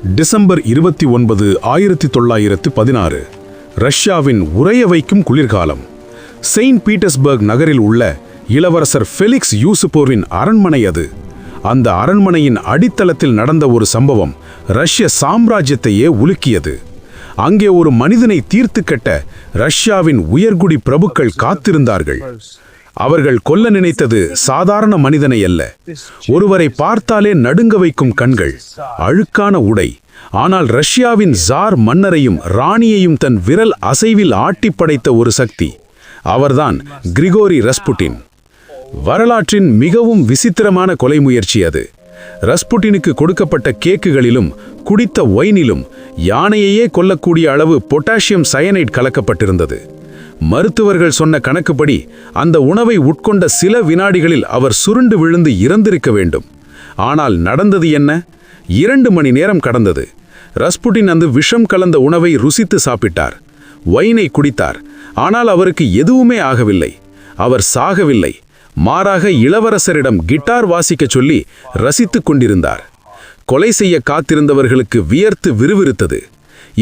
December 29, 1916 ரஷ்யாவின் உறைய வைக்கும் குளிர்காலம். செயின்ட் பீட்டர்ஸ்பர்க் நகரில் உள்ள இளவரசர் ஃபெலிக்ஸ் யூசுப்போவின் அரண்மனை அது. அந்த அரண்மனையின் அடித்தளத்தில் நடந்த ஒரு சம்பவம் ரஷ்ய சாம்ராஜ்யத்தையே உலுக்கியது. அங்கே ஒரு மனிதனை தீர்த்து கட்ட ரஷ்யாவின் உயர்குடி பிரபுக்கள் காத்திருந்தார்கள். அவர்கள் கொல்ல நினைத்தது சாதாரண மனிதனை அல்ல. ஒருவரை பார்த்தாலே நடுங்க வைக்கும் கண்கள், அழுக்கான உடை, ஆனால் ரஷ்யாவின் ஜார் மன்னரையும் ராணியையும் தன் விரல் அசைவில் ஆட்டி படைத்த ஒரு சக்தி. அவர்தான் கிரிகோரி ரஸ்புட்டின். வரலாற்றின் மிகவும் விசித்திரமான கொலை முயற்சி அது. ரஸ்புட்டினுக்கு கொடுக்கப்பட்ட கேக்குகளிலும் குடித்த ஒயினிலும் யானையையே கொல்லக்கூடிய அளவு பொட்டாசியம் சயனைட் கலக்கப்பட்டிருந்தது. மருத்துவர்கள் சொன்ன கணக்குப்படி அந்த உணவை உட்கொண்ட சில வினாடிகளில் அவர் சுருண்டு விழுந்து இறந்திருக்க வேண்டும். ஆனால் நடந்தது என்ன? 2 மணி நேரம் கடந்தது. ரஸ்புட்டின் அந்த விஷம் கலந்த உணவை ருசித்து சாப்பிட்டார், ஒயினை குடித்தார். ஆனால் அவருக்கு எதுவுமே ஆகவில்லை. அவர் சாகவில்லை. மாறாக இளவரசரிடம் கிட்டார் வாசிக்கச் சொல்லி ரசித்துக் கொண்டிருந்தார். கொலை செய்ய காத்திருந்தவர்களுக்கு வியர்த்து விறுவிறுத்தது.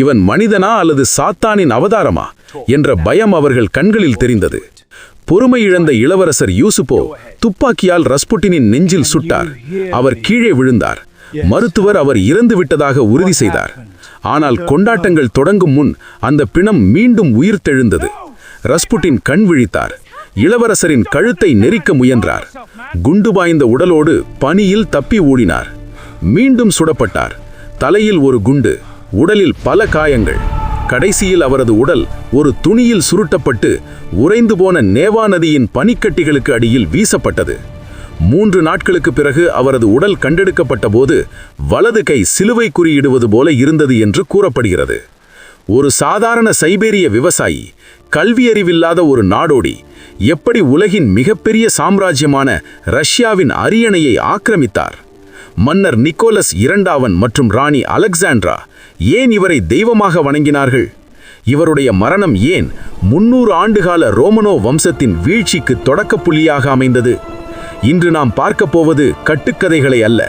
இவன் மனிதனா அல்லது சாத்தானின் அவதாரமா என்ற பயம் அவர்கள் கண்களில் தெரிந்தது. பொறுமை இழந்த இளவரசர் யூசுப்போ துப்பாக்கியால் ரஸ்புட்டினின் நெஞ்சில் சுட்டார். அவர் கீழே விழுந்தார். மருத்துவர் அவர் இறந்து விட்டதாக உறுதி செய்தார். ஆனால் கொண்டாட்டங்கள் தொடங்கும் முன் அந்த பிணம் மீண்டும் உயிர்த்தெழுந்தது. ரஸ்புட்டின் கண் விழித்தார். இளவரசரின் கழுத்தை நெரிக்க முயன்றார். குண்டு பாய்ந்த உடலோடு பனியில் தப்பி ஓடினார். மீண்டும் சுடப்பட்டார். தலையில் ஒரு குண்டு, உடலில் பல காயங்கள். கடைசியில் அவரது உடல் ஒரு துணியில் சுருட்டப்பட்டு உறைந்து போன நேவா நதியின் பனிக்கட்டிகளுக்கு அடியில் வீசப்பட்டது. 3 நாட்களுக்கு பிறகு அவரது உடல் கண்டெடுக்கப்பட்ட போது வலது கை சிலுவை குறியிடுவது போல இருந்தது என்று கூறப்படுகிறது. ஒரு சாதாரண சைபேரிய விவசாயி, கல்வியறிவில்லாத ஒரு நாடோடி எப்படி உலகின் மிகப்பெரிய சாம்ராஜ்யமான ரஷ்யாவின் அரியணையை ஆக்கிரமித்தார்? மன்னர் நிக்கோலஸ் II மற்றும் ராணி அலெக்சாண்ட்ரா ஏன் இவரை தெய்வமாக வணங்கினார்கள்? இவருடைய மரணம் ஏன் 300 ஆண்டுகால ரோமனோ வம்சத்தின் வீழ்ச்சிக்கு தொடக்கப் புள்ளியாக அமைந்தது? இன்று நாம் பார்க்கப் போவது கட்டுக்கதைகளை அல்ல,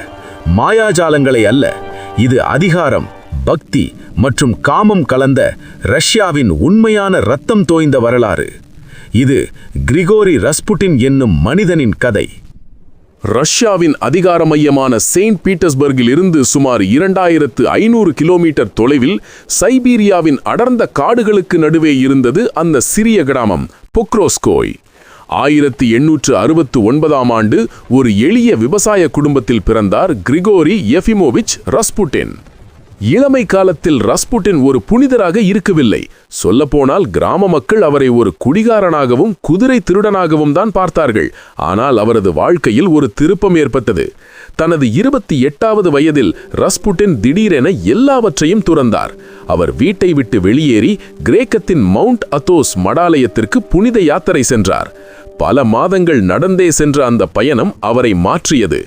மாயாஜாலங்களை அல்ல. இது அதிகாரம், பக்தி மற்றும் காமம் கலந்த ரஷ்யாவின் உண்மையான இரத்தம் தோய்ந்த வரலாறு. இது கிரிகோரி ரஸ்புட்டின் என்னும் மனிதனின் கதை. ரஷ்யாவின் அதிகார மையமான செயின்ட் பீட்டர்ஸ்பர்கில் இருந்து சுமார் 2500 கிலோமீட்டர் தொலைவில் சைபீரியாவின் அடர்ந்த காடுகளுக்கு நடுவே இருந்தது அந்த சிறிய கிராமம் பொக்ரோஸ்கோய். 1869ஆம் ஆண்டு ஒரு எளிய விவசாய குடும்பத்தில் பிறந்தார் கிரிகோரி எஃபிமோவிச் ரஸ்புட்டின். இளமை காலத்தில் ரஸ்புட்டின் ஒரு புனிதராக இருக்கவில்லை. சொல்லப்போனால் கிராம மக்கள் அவரை ஒரு குடிகாரனாகவும் குதிரை திருடனாகவும் தான் பார்த்தார்கள். ஆனால் அவரது வாழ்க்கையில் ஒரு திருப்பம் ஏற்பட்டது. தனது 28வது வயதில் ரஸ்புட்டின் திடீரென எல்லாவற்றையும் துறந்தார். அவர் வீட்டை விட்டு வெளியேறி கிரேக்கத்தின் மவுண்ட் அத்தோஸ் மடாலயத்திற்கு புனித யாத்திரை சென்றார். பல மாதங்கள் நடந்தே சென்ற அந்த பயணம் அவரை மாற்றியது.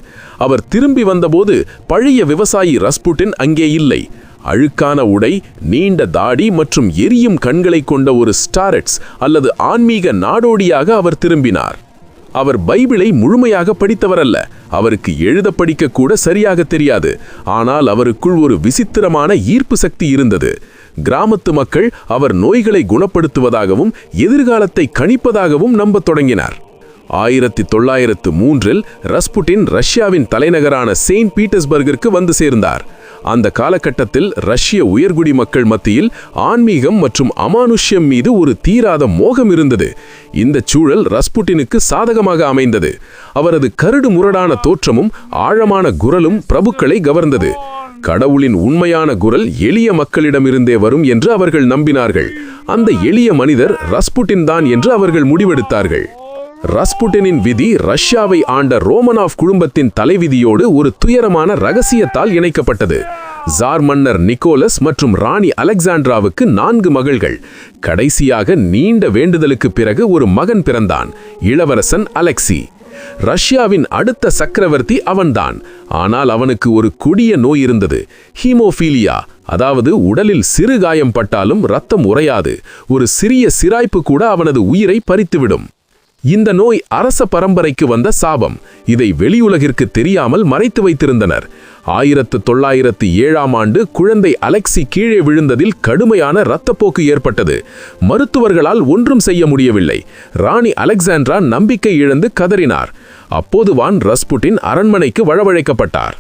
அவர் திரும்பி வந்தபோது பழைய விவசாயி ரஸ்புட்டின் அங்கே இல்லை. அழுக்கான உடை, நீண்ட தாடி மற்றும் எரியும் கண்களை கொண்ட ஒரு ஸ்டாரெட்ஸ் அல்லது ஆன்மீக நாடோடியாக அவர் திரும்பினார். அவர் பைபிளை முழுமையாக படித்தவரல்ல. அவருக்கு எழுத படிக்க கூட சரியாக தெரியாது. ஆனால் அவருக்குள் ஒரு விசித்திரமான ஈர்ப்பு சக்தி இருந்தது. கிராமத்து மக்கள் அவர் நோய்களை குணப்படுத்துவதாகவும் எதிர்காலத்தை கணிப்பதாகவும் நம்பத் தொடங்கினார். 1903இல் ரஸ்புட்டின் ரஷ்யாவின் தலைநகரான செயின்ட் பீட்டர்ஸ்பர்கிற்கு வந்து சேர்ந்தார். அந்த காலகட்டத்தில் ரஷ்ய உயர்குடி மக்கள் மத்தியில் ஆன்மீகம் மற்றும் அமானுஷ்யம் மீது ஒரு தீராத மோகம் இருந்தது. இந்த சூழல் ரஸ்புட்டினுக்கு சாதகமாக அமைந்தது. அவரது கரடு முரடான தோற்றமும் ஆழமான குரலும் பிரபுக்களை கவர்ந்தது. கடவுளின் உண்மையான குரல் எளிய மக்களிடமிருந்தே வரும் என்று அவர்கள் நம்பினார்கள். அந்த எளிய மனிதர் ரஸ்புட்டின் தான் என்று அவர்கள் முடிவெடுத்தார்கள். ரஸ்புட்டினின் விதி ரஷ்யாவை ஆண்ட ரோமனாவ் குடும்பத்தின் தலைவிதியோடு ஒரு துயரமான இரகசியத்தால் இணைக்கப்பட்டது. ஜார் மன்னர் நிக்கோலஸ் மற்றும் ராணி அலெக்சாண்ட்ராவுக்கு 4 மகள்கள். கடைசியாக நீண்ட வேண்டுதலுக்கு பிறகு ஒரு மகன் பிறந்தான், இளவரசன் அலெக்சி. ரஷ்யாவின் அடுத்த சக்கரவர்த்தி அவன்தான். ஆனால் அவனுக்கு ஒரு கொடிய நோய் இருந்தது, ஹீமோஃபீலியா. அதாவது உடலில் சிறு காயம் பட்டாலும் இரத்தம் உறையாது. ஒரு சிறிய சிராய்ப்பு கூட அவனது உயிரை பறித்துவிடும். இந்த நோய் அரச பரம்பரைக்கு வந்த சாபம். இதை வெளியுலகிற்கு தெரியாமல் மறைத்து வைத்திருந்தனர். 1907ஆம் ஆண்டு குழந்தை அலெக்சி கீழே விழுந்ததில் கடுமையான இரத்தப்போக்கு ஏற்பட்டது. மருத்துவர்களால் ஒன்றும் செய்ய முடியவில்லை. ராணி அலெக்சாண்ட்ரா நம்பிக்கை இழந்து கதறினார். அப்போதுவான் ரஸ்புட்டின் அரண்மனைக்கு வரவழைக்கப்பட்டார்.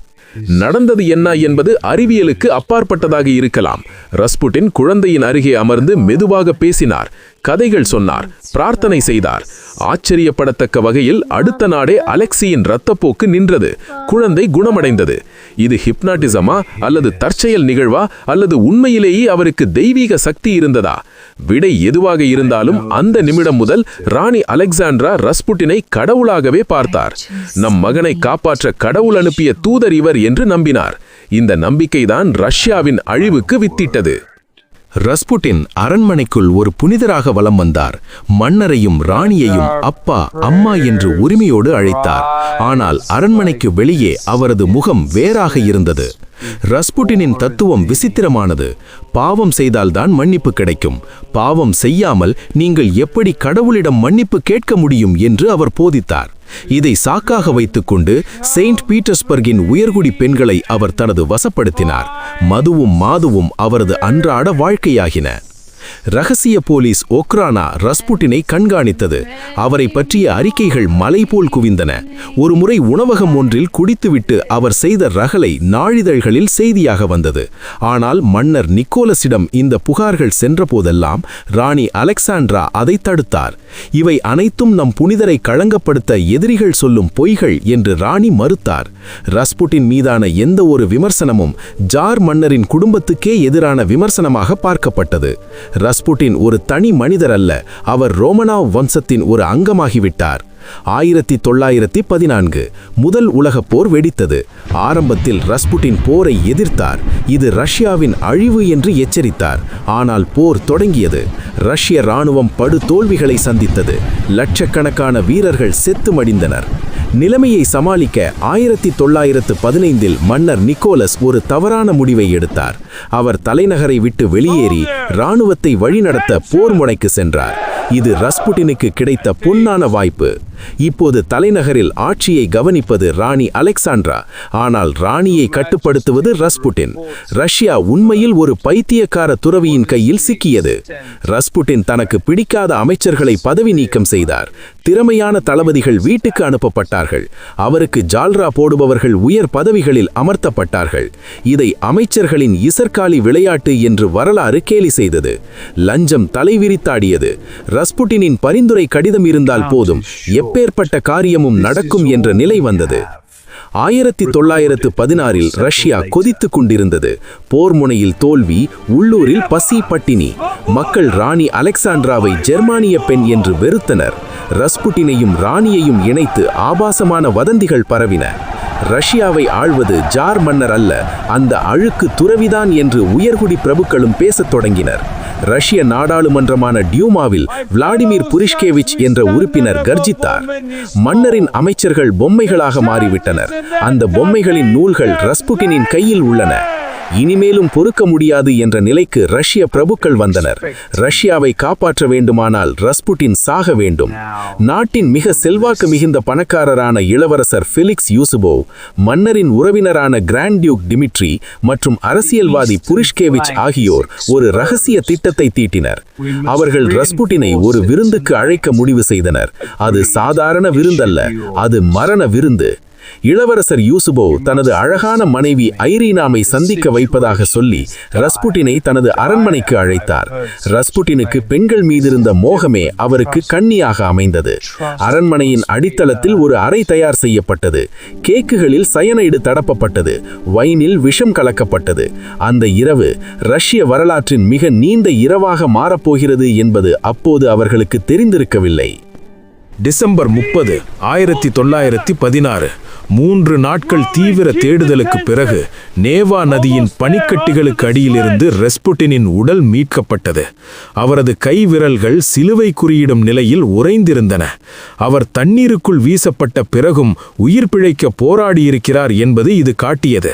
நடந்தது என்ன என்பது அறிவியலுக்கு அப்பாற்பட்டதாக இருக்கலாம். ரஸ்புட்டின் குழந்தையின் அருகே அமர்ந்து மெதுவாக பேசினார், கதைகள் சொன்னார், பிரார்த்தனை செய்தார். ஆச்சரியப்படத்தக்க வகையில் அடுத்த நாடே அலெக்சியின் இரத்தப்போக்கு நின்றது. குழந்தை குணமடைந்தது. இது ஹிப்னாட்டிசமா அல்லது தற்செயல் நிகழ்வா அல்லது உண்மையிலேயே அவருக்கு தெய்வீக சக்தி இருந்ததா? விடை எதுவாக இருந்தாலும் அந்த நிமிடம் முதல் ராணி அலெக்சாண்ட்ரா ரஸ்புட்டினை கடவுளாகவே பார்த்தார். நம் மகனை காப்பாற்ற கடவுள் அனுப்பிய தூதர் இவர் என்று நம்பினார். இந்த நம்பிக்கைதான் ரஷ்யாவின் அழிவுக்கு வித்திட்டது. ரஸ்புட்டின் அரண்மனைக்குள் ஒரு புனிதராக வலம் வந்தார். மன்னரையும் ராணியையும் அப்பா, அம்மா என்று உரிமையோடு அழைத்தார். ஆனால் அரண்மனைக்கு வெளியே அவரது முகம் வேறாக இருந்தது. ரஸ்புட்டினின் தத்துவம் விசித்திரமானது. பாவம் செய்தால்தான் மன்னிப்பு கிடைக்கும். பாவம் செய்யாமல் நீங்கள் எப்படி கடவுளிடம் மன்னிப்பு கேட்க முடியும் என்று அவர் போதித்தார். இதை சாக்காக வைத்துக்கொண்டு செயின்ட் பீட்டர்ஸ்பர்கின் உயர்குடி பெண்களை அவர் தனது வசப்படுத்தினார். மதுவும் மாதுவும் அவரது அன்றாட வாழ்க்கையாகின. ரகசிய போலீஸ் ஒக்ரானா ரஸ்புட்டினை கண்காணித்தது. அவரை பற்றிய அறிக்கைகள் மலை போல் குவிந்தன. ஒருமுறை உணவகம் ஒன்றில் குடித்துவிட்டு அவர் செய்த ரகளை நாளிதழ்களில் செய்தியாக வந்தது. ஆனால் மன்னர் நிக்கோலஸிடம் இந்த புகார்கள் சென்றபோதெல்லாம் ராணி அலெக்சாண்ட்ரா அதை தடுத்தார். இவை அனைத்தும் நம் புனிதரை களங்கப்படுத்த எதிரிகள் சொல்லும் பொய்கள் என்று ராணி மறுத்தார். ரஸ்புட்டின் மீதான எந்த ஒரு விமர்சனமும் ஜார் மன்னரின் குடும்பத்துக்கே எதிரான விமர்சனமாக பார்க்கப்பட்டது. ரஸ்புட்டின் ஒரு தனி மனிதர் அல்ல, அவர் ரோமனாவ் வம்சத்தின் ஒரு அங்கமாகிவிட்டார். 1914 முதல் உலகப் போர் வெடித்தது. ஆரம்பத்தில் ரஸ்புட்டின் போரை எதிர்த்தார். இது ரஷ்யாவின் அழிவு என்று எச்சரித்தார். ஆனால் போர் தொடங்கியது. ரஷ்ய இராணுவம் படு தோல்விகளை சந்தித்தது. லட்சக்கணக்கான வீரர்கள் செத்து மடிந்தனர். நிலைமையை சமாளிக்க 1915 மன்னர் நிக்கோலஸ் ஒரு தவறான முடிவை எடுத்தார். அவர் தலைநகரை விட்டு வெளியேறி இராணுவத்தை வழிநடத்த போர் முனைக்கு சென்றார். இது ரஸ்புட்டினுக்கு கிடைத்த பொன்னான வாய்ப்பு. இப்போது தலைநகரில் ஆட்சியை கவனிப்பது ராணி அலெக்சாண்ட்ரா. ஆனால் ராணியை கட்டுப்படுத்துவது ரஸ்புட்டின். ரஷ்யா உண்மையில் ஒரு பைத்தியக்கார துறவியின் கையில் சிக்கியது. ரஸ்புட்டின் தனக்கு பிடிக்காத அமைச்சர்களை பதவி நீக்கம் செய்தார். திறமையான தளபதிகள் வீட்டுக்கு அனுப்பப்பட்டார்கள். அவருக்கு ஜால்ரா போடுபவர்கள் உயர் பதவிகளில் அமர்த்தப்பட்டார்கள். இதை அமைச்சர்களின் இசற்காலி விளையாட்டு என்று வரலாறு கேலி செய்தது. லஞ்சம் தலைவிரித்தாடியது. ரஸ்புட்டினின் பரிந்துரை கடிதம் இருந்தால் போதும், எப்பேற்பட்ட காரியமும் நடக்கும் என்ற நிலை வந்தது. 1916 ரஷ்யா கொதித்துக் கொண்டிருந்தது. போர் முனையில் தோல்வி, உள்ளூரில் பசி, பட்டினி. மக்கள் ராணி அலெக்சாண்ட்ராவை ஜெர்மானிய பெண் என்று வெறுத்தனர். ரஸ்புட்டினையும் ராணியையும் இணைத்து ஆபாசமான வதந்திகள் பரவின. ரஷ்யாவை ஆள்வது ஜார் மன்னர் அல்ல, அந்த அழுக்கு துறவிதான் என்று உயர்குடி பிரபுக்களும் பேசத் தொடங்கினர். ரஷ்ய நாடாளுமன்றமான டியூமாவில் விளாடிமிர் புரிஷ்கேவிச் என்ற உறுப்பினர் கர்ஜித்தார். மன்னரின் அமைச்சர்கள் பொம்மைகளாக மாறிவிட்டனர். அந்த பொம்மைகளின் நூல்கள் ரஸ்புட்டினின் கையில் உள்ளன. இனிமேலும் பொறுக்க முடியாது என்ற நிலைக்கு ரஷ்ய பிரபுக்கள் வந்தனர். ரஷ்யாவை காப்பாற்ற வேண்டுமானால் ரஸ்புட்டின் சாக வேண்டும். நாட்டின் மிக செல்வாக்கு மிகுந்த பணக்காரரான இளவரசர் ஃபெலிக்ஸ் யூசுபோவ், மன்னரின் உறவினரான கிராண்ட் டியூக் டிமிட்ரி மற்றும் அரசியல்வாதி புரிஷ்கேவிச் ஆகியோர் ஒரு ரகசிய திட்டத்தை தீட்டினர். அவர்கள் ரஸ்புட்டினை ஒரு விருந்துக்கு அழைக்க முடிவு செய்தனர். அது சாதாரண விருந்தல்ல, அது மரண விருந்து. இளவரசர் யூசுபோவ் தனது அழகான மனைவி ஐரீனாமை சந்திக்க வைப்பதாக சொல்லி ரஸ்புட்டினை தனது அரண்மனைக்கு அழைத்தார். ரஸ்புட்டினுக்கு பெண்கள் மீதிருந்த மோகமே அவருக்கு கண்ணியாக அமைந்தது. அரண்மனையின் அடித்தளத்தில் ஒரு அறை தயார் செய்யப்பட்டது. கேக்குகளில் சயனைடு தடப்பப்பட்டது. வைனில் விஷம் கலக்கப்பட்டது. அந்த இரவு ரஷ்ய வரலாற்றின் மிக நீண்ட இரவாக மாறப்போகிறது என்பது அப்போது அவர்களுக்கு தெரிந்திருக்கவில்லை. டிசம்பர் 30, 1916 3 நாட்கள் தீவிர தேடுதலுக்கு பிறகு நேவா நதியின் பனிக்கட்டிகளுக்கு அடியிலிருந்து ரஸ்புட்டினின் உடல் மீட்கப்பட்டது. அவரது கை விரல்கள் சிலுவை குறியிடும் நிலையில் உறைந்திருந்தன. அவர் தண்ணீருக்குள் வீசப்பட்ட பிறகும் உயிர் பிழைக்க போராடியிருக்கிறார் என்பது இது காட்டியது.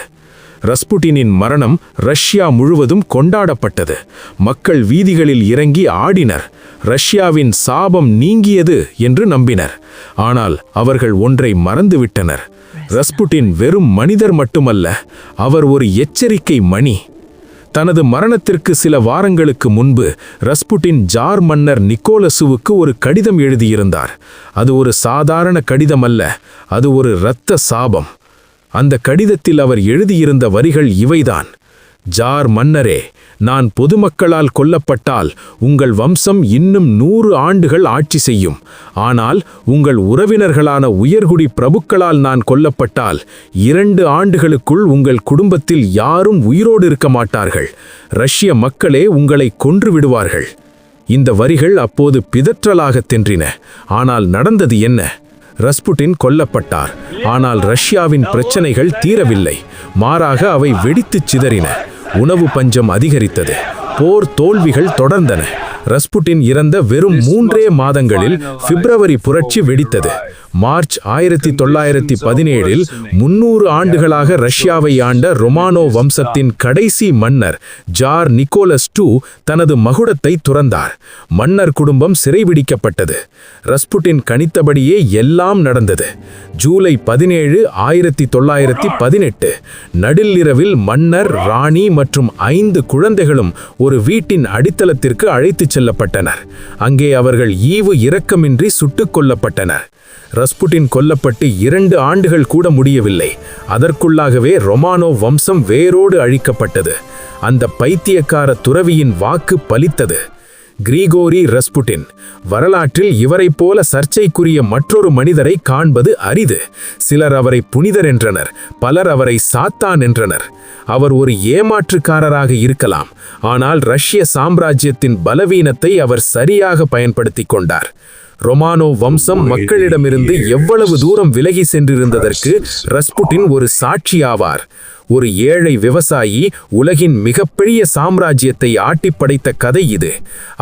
ரஸ்புட்டினின் மரணம் ரஷ்யா முழுவதும் கொண்டாடப்பட்டது. மக்கள் வீதிகளில் இறங்கி ஆடினர். ரஷ்யாவின் சாபம் நீங்கியது என்று நம்பினர். ஆனால் அவர்கள் ஒன்றை மறந்துவிட்டனர். ரஸ்புட்டின் வெறும் மனிதர் மட்டுமல்ல, அவர் ஒரு எச்சரிக்கை மணி. தனது மரணத்திற்கு சில வாரங்களுக்கு முன்பு ரஸ்புட்டின் ஜார் மன்னர் நிக்கோலசுவுக்கு ஒரு கடிதம் எழுதியிருந்தார். அது ஒரு சாதாரண கடிதம் அல்ல, அது ஒரு இரத்த சாபம். அந்த கடிதத்தில் அவர் எழுதியிருந்த வரிகள் இவைதான்: ஜார் மன்னரே, நான் பொதுமக்களால் கொல்லப்பட்டால் உங்கள் வம்சம் இன்னும் 100 ஆண்டுகள் ஆட்சி செய்யும். ஆனால் உங்கள் உறவினர்களான உயர்குடி பிரபுக்களால் நான் கொல்லப்பட்டால் 2 ஆண்டுகளுக்குள் உங்கள் குடும்பத்தில் யாரும் உயிரோடு இருக்க மாட்டார்கள். ரஷ்ய மக்களே உங்களை கொன்று விடுவார்கள். இந்த வரிகள் அப்போது பிதற்றலாக தென்றின. ஆனால் நடந்தது என்ன? ரஸ்புட்டின் கொல்லப்பட்டார். ஆனால் ரஷ்யாவின் பிரச்சனைகள் தீரவில்லை. மாறாக அவை வெடித்துச் சிதறின. உணவு பஞ்சம் அதிகரித்தது. போர் தோல்விகள் தொடர்ந்தன. ரஸ்புட்டின் இறந்த வெறும் 3 மாதங்களில் பிப்ரவரி புரட்சி வெடித்தது. மார்ச் 1917இல் 300 ஆண்டுகளாக ரஷ்யாவை ஆண்ட ரொமானோ வம்சத்தின் கடைசி மன்னர் ஜார் நிக்கோலஸ் II தனது மகுடத்தை துறந்தார். மன்னர் குடும்பம் சிறைபிடிக்கப்பட்டது. ரஸ்புட்டின் கணித்தபடியே எல்லாம் நடந்தது. ஜூலை 17, 1918 நடுநிரவில் மன்னர், ராணி மற்றும் 5 குழந்தைகளும் ஒரு வீட்டின் அடித்தளத்திற்கு அழைத்துச் செல்லப்பட்டனர். அங்கே அவர்கள் ஈவு இரக்கமின்றி சுட்டுக் கொல்லப்பட்டனர். ரஸ்புட்டின் கொல்லப்பட்டு 2 ஆண்டுகள் கூட முடியவில்லை. அதற்குள்ளாகவே ரொமானோ வம்சம் வேரோடு அழிக்கப்பட்டது. அந்த பைத்தியக்கார துறவியின் வாக்கு பலித்தது. கிரிகோரி ரஸ்புட்டின். வரலாற்றில் இவரைப் போல சர்ச்சைக்குரிய மற்றொரு மனிதரை காண்பது அரிது. சிலர் அவரை புனிதர் என்றனர், பலர் அவரை சாத்தான் என்றனர். அவர் ஒரு ஏமாற்றுக்காரராக இருக்கலாம், ஆனால் ரஷ்ய சாம்ராஜ்யத்தின் பலவீனத்தை அவர் சரியாக பயன்படுத்திக் கொண்டார். ரொமானோ வம்சம் மக்களிடமிருந்து எவ்வளவு தூரம் விலகி சென்றிருந்ததற்கு ரஸ்புட்டின் ஒரு சாட்சியாவார். ஒரு ஏழை விவசாயி உலகின் மிகப்பெரிய சாம்ராஜ்யத்தை ஆட்டிப்படைத்த கதை இது.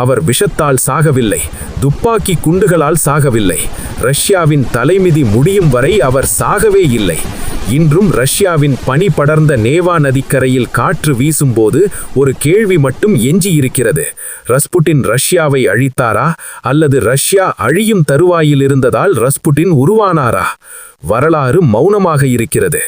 அவர் விஷத்தால் சாகவில்லை, துப்பாக்கி குண்டுகளால் சாகவில்லை. ரஷ்யாவின் தலைமிதி முடியும் வரை அவர் சாகவே இல்லை. இன்றும் ரஷ்யாவின் பனி படர்ந்த நேவா நதிக்கரையில் காற்று வீசும்போது ஒரு கேள்வி மட்டும் எஞ்சியிருக்கிறது: ரஸ்புட்டின் ரஷ்யாவை அழித்தாரா, அல்லது ரஷ்யா அழியும் தருவாயில் இருந்ததால் ரஸ்புட்டின் உருவானாரா? வரலாறு மௌனமாக இருக்கிறது.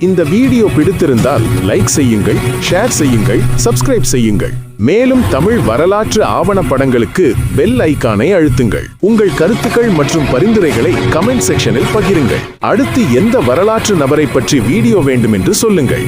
இந்த வீடியோ பிடித்திருந்தால் லைக் செய்யுங்கள், ஷேர் செய்யுங்கள், சப்ஸ்கிரைப் செய்யுங்கள். மேலும் தமிழ் வரலாற்று ஆவணப்படங்களுக்கு பெல் ஐகானை அழுத்துங்கள். உங்கள் கருத்துக்கள் மற்றும் பரிந்துரைகளை கமெண்ட் செக்ஷனில் பகிருங்கள். அடுத்து எந்த வரலாற்று நபரை பற்றி வீடியோ வேண்டும் என்று சொல்லுங்கள்.